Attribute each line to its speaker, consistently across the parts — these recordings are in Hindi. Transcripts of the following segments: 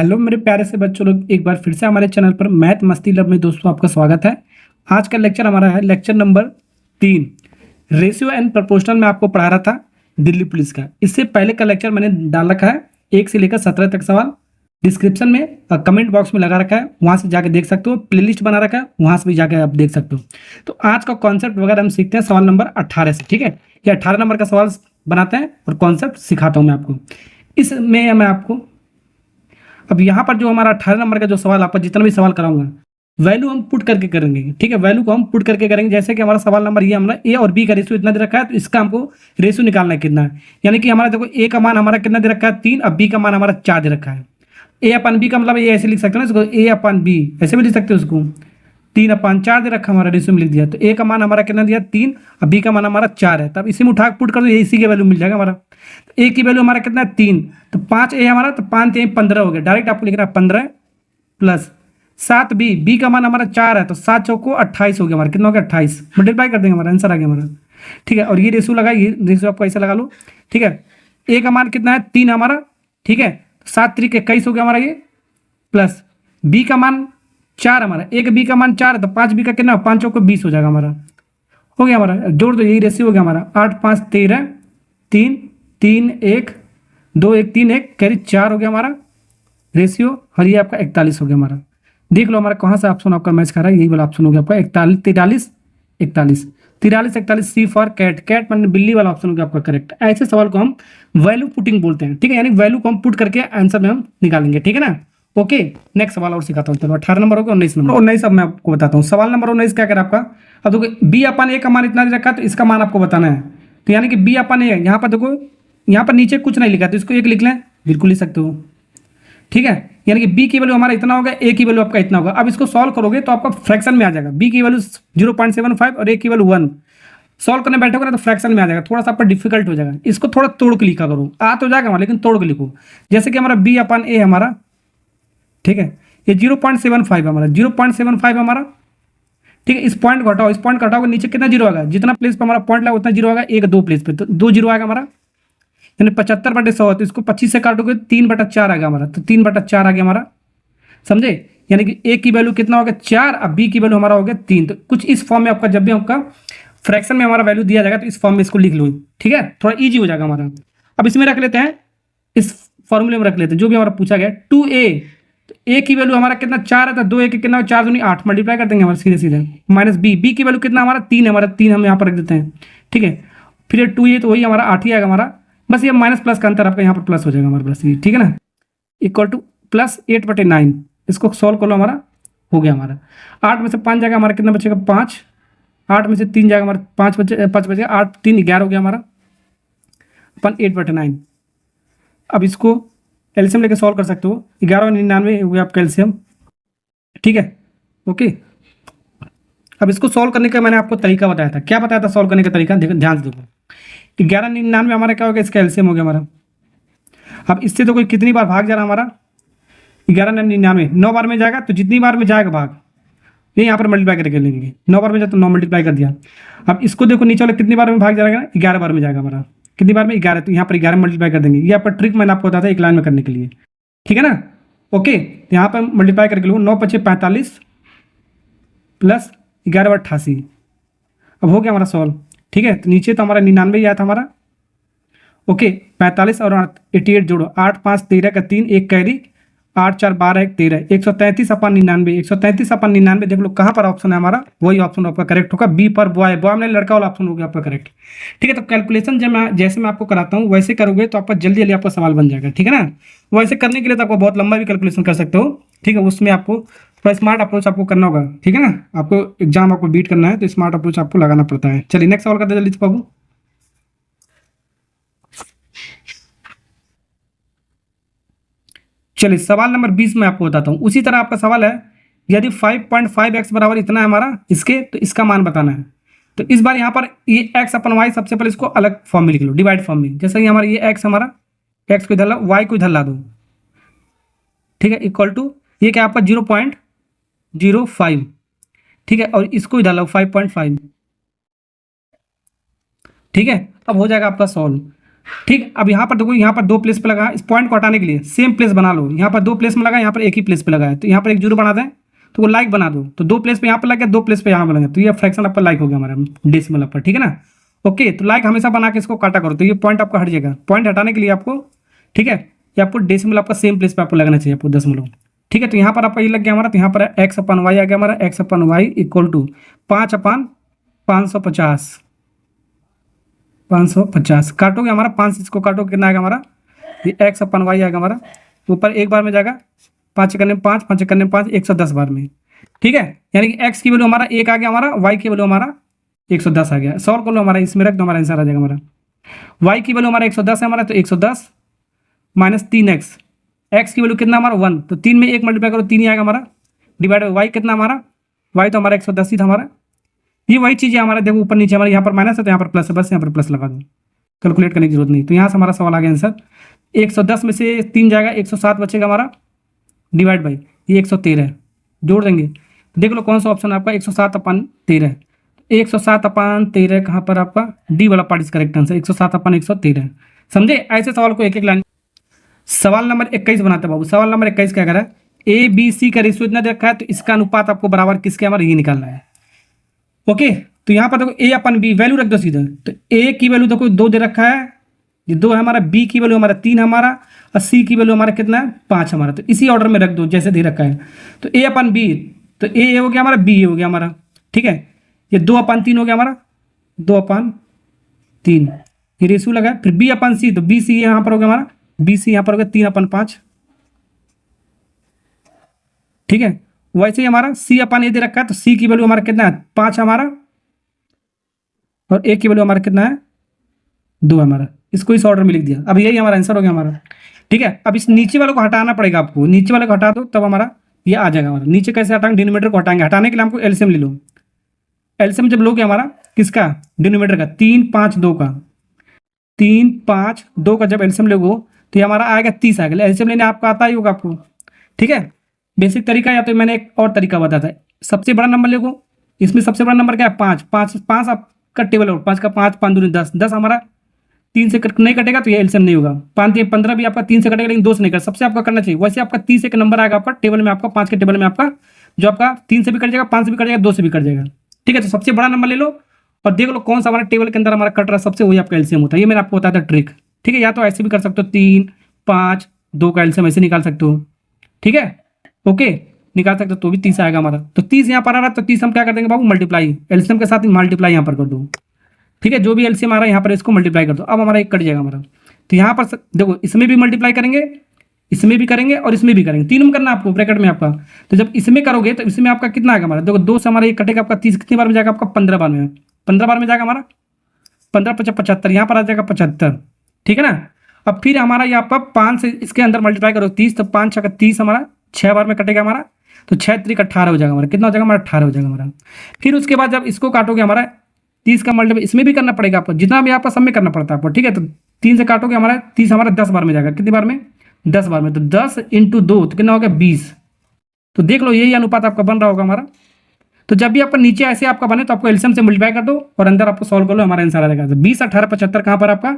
Speaker 1: हेलो मेरे प्यारे से बच्चों लोग, एक बार फिर से हमारे चैनल पर मैथ मस्ती लब में दोस्तों आपका स्वागत है। आज का लेक्चर हमारा है lecture number 3। Ratio and proportional में आपको पढ़ा रहा था दिल्ली पुलिस का। इससे पहले का लेक्चर मैंने डाल रखा है 1 से लेकर 17 तक सवाल डिस्क्रिप्शन में और कमेंट बॉक्स में लगा रखा है, वहाँ से जाके देख सकते हो। प्लेलिस्ट बना रखा है, वहाँ से भी जाके आप देख सकते हो। तो आज का कॉन्सेप्ट वगैरह हम सीखते हैं सवाल नंबर 18 से। ठीक है, ये 18 नंबर का सवाल बनाते हैं और कॉन्सेप्ट सिखाता हूँ मैं आपको। इसमें मैं आपको अब यहाँ पर जो हमारा 18 नंबर का जो सवाल आपका जितना भी सवाल कराऊंगा वैल्यू हम पुट करके करेंगे। ठीक है, वैल्यू को हम पुट करके करेंगे। जैसे कि हमारा सवाल नंबर ये हमारा ए और बी का रेशियो इतना दे रखा है, तो इसका हमको रेशियो निकालना है कितना है। यानी कि हमारा देखो ए का मान हमारा कितना दे रखा है 3, और बी का मान हमारा 4 दे रखा है। ए अपन बी का मतलब ये ऐसे लिख सकते हो ना इसको, ए अपन बी ऐसे भी लिख सकते हो उसको। 3/4 दे रखा हमारा रेशियो में लिख दिया। तो ए का मान हमारा कितना दिया 3 और बी का मान हमारा 4 है। तब इसी में उठा के पुट कर दो, इसी की वैल्यू मिल जाएगा हमारा। तो ए की वैल्यू हमारा कितना है 3, तो 5 ए हमारा, तो 5 3 15 हो गया। डायरेक्ट आपको लिखना है 15 प्लस 7 बी का मान हमारा 4 है, तो 7 चौको 28 हो गया हमारा। कितना हो गया 28, मल्टीप्लाई कर देंगे, हमारा आंसर आ गया हमारा। ठीक है, और ये रेशियो लगा, ये रेशियो आपको ऐसा लगा लो। ठीक है, ए का मान कितना है 3 हमारा। ठीक है, 7 3 21 हो गया हमारा ये, प्लस बी का मान 4 हमारा। एक बी का मान 4 है, तो 5 बी का कितना 5 चौको 20 हो जाएगा हमारा। हो गया हमारा, जोड़ दो, यही रेशियो हो गया हमारा। 8 5 13, 3 3 1 2 1 3 1 कैरी 4 हो गया हमारा रेशियो। और ये आपका 41 हो गया हमारा। देख लो हमारा कहाँ से ऑप्शन आपका मैच कर रहा है, यही वाला ऑप्शन हो गया आपका 43 41 सी फॉर कैट। कैट मतलब बिल्ली वाला ऑप्शन हो गया आपका करेक्ट। ऐसे सवाल को हम वैल्यू पुटिंग बोलते हैं। ठीक है, यानी वैल्यू को हम पुट करके आंसर में हम निकालेंगे। ठीक है ना। ओके, नेक्स्ट सवाल और सिखाता हूँ। चलो 18 नंबर हो गया, 19 नंबर। 19 अब मैं आपको बताता हूँ। सवाल नंबर 19 क्या करें आपका। अब देखो बी अपन ए का मान इतना दे रखा है, तो इसका मान आपको बताना है। तो यानी कि बी अपन ए, यहाँ पर देखो, यहाँ पर नीचे कुछ नहीं लिखा, तो इसको 1 लिख लें, बिल्कुल लिख सकते हो। ठीक है, यानी कि बी की वैल्यू हमारा इतना होगा, ए की वैल्यू आपका इतना होगा। अब इसको सॉल्व करोगे तो आपका फ्रैक्शन में आ जाएगा। बी की वैल्यू 0.75 और ए की वैल्यू 1। सॉल्व करने बैठोगे ना तो फ्रैक्शन में आ जाएगा, थोड़ा सा आपका डिफिकल्ट हो जाएगा। इसको थोड़ा तोड़ के लिखा करो, आ तो जाएगा हमारा, लेकिन तोड़ के लिखो। जैसे कि हमारा बी अपन ए हमारा, ठीक है, ये 0.75 हमारा, 0.75 हमारा। ठीक है, इस पॉइंट को हटाओ, इस पॉइंट को हटाओगे, नीचे कितना जीरो आएगा, जितना प्लेस पर हमारा पॉइंट लगा उतना जीरो आएगा। 1 2 प्लेस पे तो 2 जीरो आएगा हमारा, यानी 75/100। तो इसको 25 से काटोगे 3/4 आ गया हमारा, तो 3/4 आ गया हमारा। समझे, यानी कि ए की वैल्यू कितना हो गया 4 और बी की वैल्यू हमारा हो गया 3। तो कुछ इस फॉर्म में आपका जब भी आपका फ्रैक्शन में हमारा वैल्यू दिया जाएगा तो इस फॉर्म में इसको लिख लो। ठीक है, थोड़ा ईजी हो जाएगा हमारा। अब इसमें रख लेते हैं, इस फॉर्मूले में रख लेते हैं जो भी हमारा पूछा गया 2a। तो ए की वैल्यू हमारा कितना 4 है, तो 2 ए के कितना 4 दूनी 8, मल्टीप्लाई कर देंगे हमारा सीधे सीधे। माइनस बी की वैल्यू कितना हमारा 3 है, हमारा 3 हम यहाँ पर रख देते हैं। ठीक है, फिर 2a तो वही हमारा 8 ही आएगा हमारा। बस ये माइनस प्लस का अंतर आपका यहाँ पर प्लस हो जाएगा हमारे पास। ठीक है ना, इक्वल टू प्लस 8/9। इसको सॉल्व कर लो, हमारा हो गया हमारा। 8 में से 5 जाएगा हमारा, कितना बचेगा 5। 8 में से 3 जाएगा हमारा, 5 बचेगा। 8 3 11 हो गया हमारा अपन 8/9। अब इसको एलसीएम लेके सॉल्व कर सकते हो। 11 और 99 हो गया आपका एलसीएम। ठीक है, ओके। अब इसको सॉल्व करने का मैंने आपको तरीका बताया था। क्या बताया था सॉल्व करने का तरीका, देखो ध्यान से देखो। 11 99 हमारा क्या हो गया, इसका एलसीएम हो गया हमारा। अब इससे तो कोई कितनी बार भाग जा रहा हमारा, 11 99 9 बार में जाएगा, तो जितनी बार में जाएगा भाग ये यहाँ पर मल्टीप्लाई करके लेंगे। 9 बार में जाए तो 9 मल्टीप्लाई कर दिया। अब इसको देखो नीचे वाले कितनी बार में भाग जाएगा, 11 बार में जाएगा हमारा। कितनी बार में 11, तो यहाँ पर 11 मल्टीप्लाई कर देंगे। ये आपका ट्रिक मैंने आपको बताया था एक लाइन में करने के लिए। ठीक है ना, ओके। यहाँ पर मल्टीप्लाई करके लो, 9 5 45 प्लस 11 88। अब हो गया हमारा सॉल्व। ठीक है, तो नीचे तो हमारा 99 आया था हमारा। ओके, 45 और 88 जोड़ो, 8 5 13 का 3 1 कैरी, 8 4 12 1 13, 133/99। 133/99 देख लो कहाँ पर ऑप्शन है हमारा, वही ऑप्शन आपका करेक्ट होगा। बी पर बॉय, बॉय में लड़का वाला ऑप्शन हो गया आपका करेक्ट। ठीक है, तो कैलकुलेशन जैसे मैं आपको कराता हूँ वैसे करोगे तो आपका जल्दी जल्दी आपका सवाल बन जाएगा। ठीक है ना, वैसे करने के लिए तो आपको बहुत लंबा भी कैलकुलेशन कर सकते हो। ठीक है, उसमें आपको थोड़ा स्मार्ट अप्रोच आपको करना होगा। ठीक है ना, आपको एग्जाम आपको बीट करना है तो स्मार्ट अप्रोच आपको लगाना पड़ता है। चलिए नेक्स्ट सवाल करते जल्दी से बाबू। चलिए सवाल नंबर 20 में आपको बताता हूँ। उसी तरह आपका सवाल है, यदि 5.5x बराबर इतना है हमारा इसके, तो इसका मान बताना है। तो इस बार यहाँ पर ये x/y सबसे पहले इसको अलग फॉर्म में लिख लो, डिवाइड फॉर्म में। जैसे कि हमारा ये x हमारा, x को इधर ला, y को इधर ला दो। ठीक है, इक्वल टू ये क्या आपका 0.05। ठीक है, और इसको इधर लाओ 5.5। ठीक है, अब हो जाएगा आपका सॉल्व। ठीक, अब यहाँ पर देखो, यहाँ पर 2 प्लेस पे लगा, इस पॉइंट को हटाने के लिए सेम प्लेस बना लो। यहाँ पर 2 प्लेस में लगा, यहाँ पर एक ही प्लेस पे लगा है, तो यहाँ पर एक जीरो बना दें, तो वो लाइक बना दो। तो 2 प्लेस पे यहाँ पर लग गया, 2 प्लेस पे यहाँ पर लगा, तो ये फ्रैक्शन आपका लाइक हो गया हमारा डेसिमल पर, ठीक है ना। ओके, तो लाइक हमेशा बना के इसको काटा करो, तो ये पॉइंट आपका हट जाएगा। पॉइंट हटाने के लिए आपको, ठीक है, ये आपको डेसिमल आपका सेम प्लेस पे आपको लगना चाहिए, आपको दशमलव, ठीक है। तो यहाँ पर आपका ये लग गया हमारा, तो यहाँ पर एक्स अपन वाई आ गया हमारा, X upon Y equal to 5/550, 550 काटोगे हमारा, 5 इसको काटो, कितना आएगा हमारा, ये एक्स अपन वाई आएगा हमारा, ऊपर एक बार में जाएगा, 5 करने में 5, 5 करने में 5, 110 बार में, ठीक है। यानी कि एक्स की वैल्यू हमारा 1 आ गया हमारा, वाई की वैल्यू हमारा 110 आ गया। सॉल्व कर लो, हमारा इसमें रख दो, हमारा आंसर आ जाएगा हमारा। वाई की वैल्यू हमारा 110 है हमारा, तो 110 माइनस 3x, एक्स की वैल्यू कितना हमारा 1, तो 3 में 1 मल्टीप्लाई करो 3 ही आएगा हमारा, डिवाइड बाई वाई कितना हमारा, वाई तो हमारा 110 ही था हमारा। ये वही चीज़ है हमारा, देखो ऊपर नीचे हमारे यहाँ पर माइनस है तो यहाँ पर प्लस है, बस यहाँ पर प्लस लगा दो, कैलकुलेट करने की जरूरत नहीं। तो यहाँ से हमारा सवाल आ गया आंसर, 110 में से 3 जाएगा, 107 बचेगा हमारा, डिवाइड बाई ये 113 जोड़ देंगे, देख लो कौन सा ऑप्शन आपका 107/13, 107/13 कहाँ पर आपका डी वाला पार्ट इस करेक्ट आंसर, 107/113। समझे, ऐसे सवाल को एक एक लाइन। सवाल नंबर 21 बनाते बाबू, सवाल नंबर 21 क्या करा है, ए बी सी का रेशियो इतना दे रखा है, तो इसका अनुपात आपको बराबर किसके हमारा ये निकालना है। ओके, तो यहाँ पर देखो ए अपन बी वैल्यू रख दो सीधा, तो ए की वैल्यू देखो 2 दे रखा है, ये 2 है हमारा, बी की वैल्यू हमारा 3 हमारा, और सी की वैल्यू हमारा कितना है 5 हमारा, तो इसी ऑर्डर में रख दो जैसे दे रखा है। तो ए अपन बी, तो ए हो गया हमारा, बी हो गया हमारा, ठीक है। ये 2/3 हो गया हमारा, 2/3 ये रेशियो लगा। फिर बी अपन सी, तो बी सी यहाँ पर हो गया हमारा, बी सी यहाँ पर हो गया 3/5, ठीक है। वैसे ही हमारा सी अपन ए दे रखा है, तो सी की वैल्यू हमारा कितना है 5 हमारा, और ए की वैल्यू हमारा कितना है 2 हमारा, इसको इस ऑर्डर में लिख दिया। अब यही हमारा आंसर हो गया हमारा, ठीक है। अब इस नीचे वाले को हटाना पड़ेगा आपको, नीचे वाले को हटा दो तब हमारा ये आ जाएगा हमारा। नीचे कैसे हटाएंगे, डिनोमिनेटर को हटाएंगे, हटाने के लिए हमको एलसीएम ले लो। एलसीएम जब लोगे हमारा किसका, डिनोमिनेटर का, 3, 5, 2 का, 3, 5, 2 का जब एलसीएम लोगो तो ये हमारा आएगा 30 आएगा। एलसीएम लेने आपको आता ही होगा आपको, ठीक है। बेसिक तरीका, या तो मैंने एक और तरीका बताया था, सबसे बड़ा नंबर लेगो, इसमें सबसे बड़ा नंबर क्या है 5, 5, 5 आपका टेबल हो, 5 का 5, 5 दूनी 10, 10 हमारा 3 से नहीं कटेगा तो ये एलसीएम नहीं होगा। 5 या 15 भी आपका 3 से कटेगा, लेकिन 2 से नहीं कटेगा, सबसे आपका करना चाहिए। वैसे आपका 30 एक नंबर आएगा आपका टेबल में, आपका 5 के टेबल में आपका, जो आपका 3 से भी कट जाएगा, 5 से भी कट जाएगा, 2 से भी कट जाएगा, ठीक है। तो सबसे बड़ा नंबर ले लो और देख लो कौन सा हमारा टेबल के अंदर हमारा कट रहा है सबसे, वही आपका एलसीएम होता है। ये मैंने आपको बताया था ट्रिक, ठीक है। या तो ऐसे भी कर सकते हो, 3, 5, 2 का एलसीएम ऐसे निकाल सकते हो, ठीक है। ओके, निकाल सकते हो तो भी 30 आएगा हमारा। तो 30 यहाँ पर आ रहा है, तो 30 हम क्या कर देंगे बाबू, मल्टीप्लाई, एलसीएम के साथ मल्टीप्लाई यहाँ पर कर दो, ठीक है। जो भी एलसीएम आ रहा है यहाँ पर इसको मल्टीप्लाई कर दो, अब हमारा एक कट जाएगा हमारा। तो यहाँ पर देखो, इसमें भी मल्टीप्लाई करेंगे, इसमें भी करेंगे और इसमें भी करेंगे, तीनों में करना आपको ब्रैकेट में आपका। तो जब इसमें करोगे तो इसमें आपका कितना आएगा हमारा, देखो 2 से हमारा ये कटेगा आपका 30, कितनी बार में जाएगा आपका 15 बार में, 15 बार में जाएगा हमारा, 15 × 5 = 75, यहाँ पर आ जाएगा 75, ठीक है ना। अब फिर हमारा यहाँ पर 5 से इसके अंदर मल्टीप्लाई करो 30, तो 5 × 6 = 30 हमारा 6 बार में कटेगा हमारा, तो 6 × 3 = 18 हो जाएगा हमारा, कितना हो जाएगा हमारा 18 हो जाएगा हमारा। फिर उसके बाद जब इसको काटोगे हमारा 30 का मल्टीप्लाई इसमें भी करना पड़ेगा आपको, जितना भी आपका सब में करना पड़ता है आपको, ठीक है। तो 3 से काटोगे हमारा 30 हमारा 10 बार में जाएगा, कितनी बार में 10 बार में, तो 10 × 2 तो कितना हो गया 20। तो देख लो यही अनुपात आपका बन रहा होगा हमारा। तो जब भी आपका नीचे ऐसे आपका बने तो आपको एलसीएम से मल्टीप्लाई कर दो और अंदर आपको सॉल्व कर लो, हमारा आंसर आ जाएगा। 20, 18, 75 कहाँ पर आपका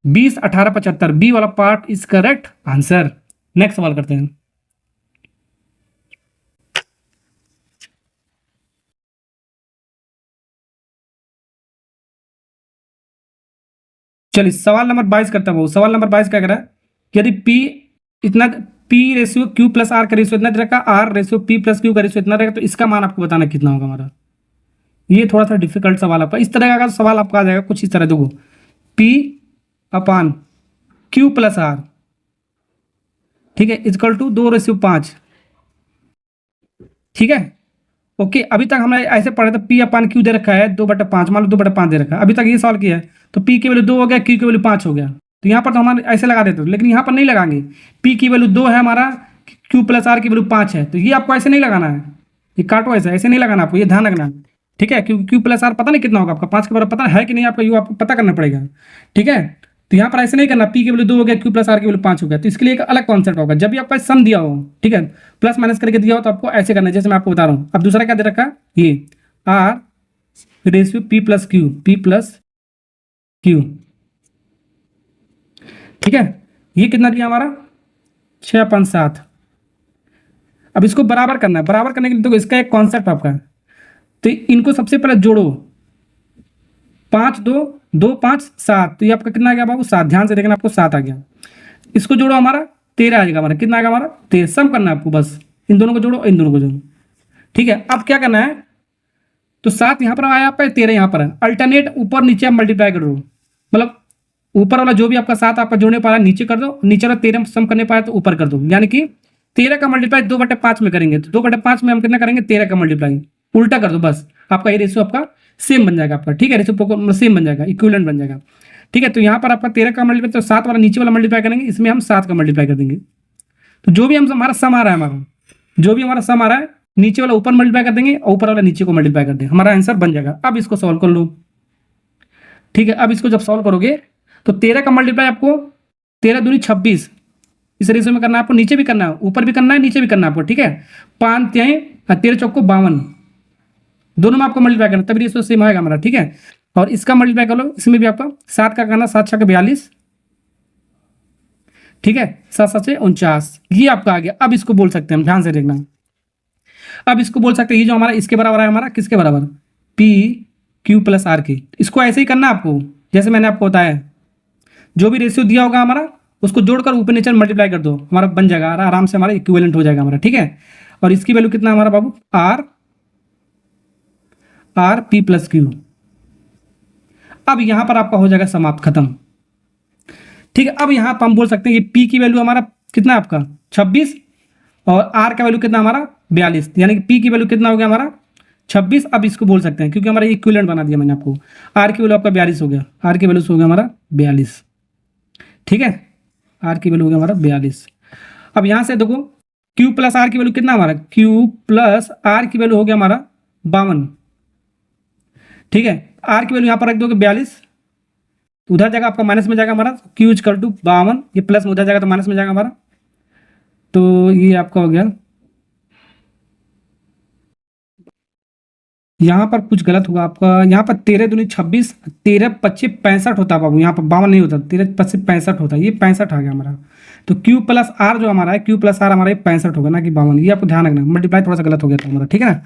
Speaker 1: 20, 18, 75 बी वाला part is correct answer. Next सवाल करते हैं। चलिए सवाल नंबर 22 करता हूँ। सवाल नंबर 22 क्या कह रहा है, यदि P इतना, P रेशियो Q + R का रेशियो इतना दे रखा, R रेशियो P + Q का रेशियो इतना रहेगा, तो इसका मान आपको बताना कितना होगा हमारा। ये थोड़ा सा डिफिकल्ट सवाल आपका, इस तरह का सवाल आपका आ जाएगा कुछ इस तरह, देखो P/Q + R, ठीक है, = 2:5, ठीक है। ओके, अभी तक हमने ऐसे पढ़े थे P/Q दे रखा है 2/5, मान लो 2/5 दे रखा है, अभी तक ये सवाल किया है। तो P की वैल्यू 2 हो गया, Q की वैल्यू 5 हो गया, तो यहाँ पर तो हमारे ऐसे लगा देते, लेकिन यहाँ पर नहीं लगाएंगे। P की वैल्यू 2 है हमारा, Q + R की वैल्यू 5 है, तो ये आपको ऐसे नहीं लगाना है, ये काटो ऐसे, ऐसे नहीं लगाना आपको, ये ध्यान रखना है, ठीक है। क्योंकि Q + R पता नहीं कितना होगा आपका, 5 के बराबर पता है कि नहीं आपका, ये आपको पता करना पड़ेगा, ठीक है। तो यहाँ पर ऐसे नहीं करना, P की वैल्यू 2 हो गया, Q + R की वैल्यू 5 हो गया, तो इसके लिए एक अलग कॉन्सेप्ट होगा। जब भी आपका सम दिया हो, ठीक है, प्लस माइनस करके दिया हो, तो आपको ऐसे करना है जैसे मैं आपको बता रहा हूँ। अब दूसरा क्या दे रखा है, ये R ratio P + Q, P + Q, ठीक है, ये कितना दिया हमारा 6 5 7। अब इसको बराबर करना है, बराबर करने के लिए देखो इसका एक कॉन्सेप्ट आपका है, तो इनको सबसे पहले जोड़ो, 5 2 2 5 7, तो ये आपका कितना आ गया बाबू 7, ध्यान से देखना आपको 7 आ गया। इसको जोड़ो हमारा 13 आ जाएगा हमारा, कितना आएगा हमारा 13, सम करना है आपको, बस इन दोनों को जोड़ो इन दोनों को जोड़ो। ठीक है, अब क्या करना है, तो 7 यहाँ पर आया आपका, 13 यहाँ पर है, अल्टरनेट ऊपर नीचे आप मल्टीप्लाई कर दो, मतलब ऊपर वाला जो भी आपका 7 आपका जोड़ने पा रहा है नीचे कर दो, नीचे वाला 13 सम करने पाया तो ऊपर कर दो, यानी कि 13 का मल्टीप्लाई 2/5 में करेंगे, तो 2/5 में हम कितना करेंगे 13 का मल्टीप्लाई, उल्टा कर दो बस, आपका ये रेशियो आपका सेम बन जाएगा आपका। ठीक है, रेशियो सेम बन जाएगा, इक्विवेलेंट बन जाएगा। ठीक है, तो यहाँ पर आपका 13 का मल्टीप्लाई, तो 7 वाला नीचे वाला मल्टीप्लाई करेंगे, इसमें हम 7 का मल्टीप्लाई कर देंगे, तो जो भी हम हमारा सम आ रहा है, हमारा जो भी हमारा सम आ रहा है, नीचे वाला ऊपर मल्टीप्लाई कर देंगे और ऊपर वाला नीचे को मल्टीप्लाई कर देंगे, हमारा आंसर बन जाएगा। अब इसको सॉल्व कर लो। ठीक है, अब इसको जब सॉल्व करोगे तो 13 का मल्टीप्लाई आपको 13 दूनी 26 इस रेशियो में करना है आपको, नीचे भी करना है, ऊपर भी करना है, नीचे भी करना है आपको। ठीक है, 5 13 चौको 52, दोनों में आपको मल्टीप्लाई करना, तभी रेशियो सेम आएगा हमारा। ठीक है, और इसका मल्टीप्लाई कर लो, इसमें भी आपका 7 का करना, 7 6 42। ठीक है, 7 7 49, ये आपका आ गया। अब इसको बोल सकते हैं हम, ध्यान से देखना, अब इसको बोल सकते हैं, ये जो हमारा इसके बराबर है, हमारा किसके बराबर, पी क्यू प्लस आर के। इसको ऐसे ही करना आपको, जैसे मैंने आपको बताया, जो भी रेशियो दिया होगा हमारा उसको जोड़कर ऊपर नीचे मल्टीप्लाई कर दो, हमारा बन जाएगा, आराम से हमारा इक्विवेलेंट हो जाएगा हमारा। ठीक है, और इसकी वैल्यू कितना हमारा बाबू, आर पी प्लस क्यू। अब यहां पर आपका हो जाएगा समाप्त, खत्म। ठीक है, अब यहां पर हम बोल सकते हैं कि पी की वैल्यू हमारा कितना है आपका 26, और आर का वैल्यू कितना हमारा 42, यानी कि पी की वैल्यू कितना हो गया हमारा 26। अब इसको बोल सकते हैं, क्योंकि हमारा इक्विवेलेंट बना दिया मैंने आपको, आर की वैल्यू आपका 42 हो गया, आर की वैल्यू हो गया हमारा 42। ठीक है, आर की वैल्यू हो गया हमारा 42। अब यहां से देखो क्यू प्लस आर की वैल्यू कितना हमारा, क्यू प्लस आर की वैल्यू हो गया हमारा 52। ठीक है, आर की वैल्यू यहां पर रख दोगे 42, उधर जाएगा आपका माइनस में जाएगा हमारा, क्यू इज इक्वल टू 52, ये प्लस में उधर जाएगा तो माइनस में जाएगा हमारा, तो ये आपका हो गया, यहाँ पर कुछ गलत हुआ आपका, यहाँ पर 13 दूनी 26, 13 25 65 होता है बाबू, यहाँ पर 52 नहीं होता, 13 25 65 होता है, ये 65 आ गया हमारा। तो क्यू प्लस आर जो हमारा है, क्यू प्लस आर हमारा 65 होगा ना कि 52, ये आपको ध्यान रखना, मल्टीप्लाई थोड़ा सा गलत हो गया था हमारा। ठीक है ना,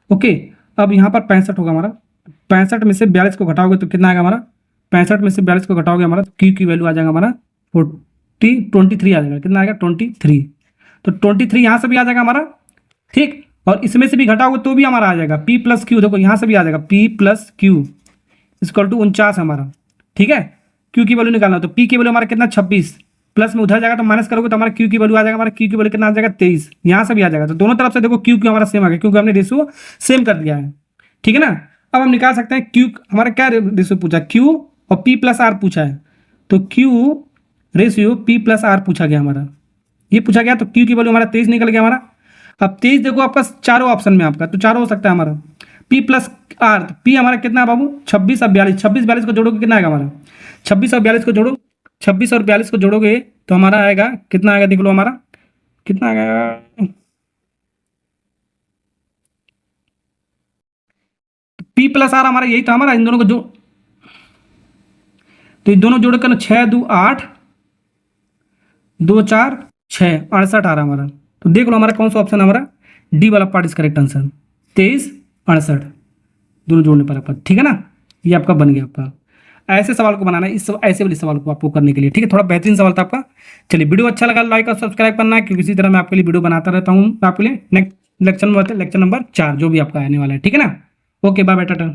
Speaker 1: ओके। अब यहाँ पर 65 होगा हमारा, 65 में से 42 को घटाओगे तो कितना आएगा हमारा, 65 में से 42 को घटाओगे हमारा, क्यू की वैल्यू आ जाएगा हमारा 23 आ जाएगा, कितना आएगा 23। तो 23 यहाँ से भी आ जाएगा हमारा, ठीक, और इसमें से भी घटाओगे तो भी हमारा आ जाएगा पी प्लस क्यू, देखो यहाँ से भी आ जाएगा P plus Q equal to 49 हमारा। ठीक है, क्यू की वैल्यू निकालना, तो पी की वैल्यू हमारा कितना 26, प्लस में उधर जाएगा तो माइनस करोगे तो हमारा क्यू की वैल्यू आ जाएगा, हमारा क्यू की वैल्यू कितना आ जाएगा 23, यहाँ से भी आ जाएगा। तो दोनों तरफ से देखो क्यू हमारा सेम आ गया, क्योंकि हमने रेशियो सेम कर दिया है। ठीक है ना, अब हम निकाल सकते हैं क्यू, हमारा क्या रेशियो पूछा, क्यू और पी प्लस आर पूछा है, तो Q ratio P plus R पूछा गया हमारा, ये पूछा गया, तो क्यू की वैल्यू हमारा 23 निकल गया हमारा। अब 23 देखो आपका चारों ऑप्शन में आपका, तो चारों हो सकता है हमारा पी प्लस आर, तो पी हमारा कितना है बाबू 26 और 42, 26 42 को जोड़ोगे कितना आएगा हमारा, 26 और 42 को जोड़ो, 26 और 42 को जोड़ोगे तो हमारा आएगा कितना आएगा, देख लो हमारा कितना आएगा, पी प्लस आर हमारा यही था हमारा, इन दोनों को जो, तो इन दोनों जोड़ कर 6 2 8 2 4 6 68 आ रहा हमारा। तो देख लो हमारा कौन सा ऑप्शन है, हमारा डी वाला पार्ट इज करेक्ट आंसर, 23 68 दोनों जोड़ने पर आपका। ठीक है ना, ये आपका बन गया आपका। ऐसे सवाल को बनाना है, इस ऐसे वाले सवाल को आपको करने के लिए। ठीक है, थोड़ा बेहतरीन सवाल था आपका। चलिए, वीडियो अच्छा लगा लाइक और सब्सक्राइब करना है, क्योंकि इसी तरह मैं आपके लिए वीडियो बनाता रहता हूँ आपके लिए। नेक्स्ट लेक्चर नंबर 4 जो भी आपका आने वाला है। ठीक है ना, ओके बाय बाय टाटा।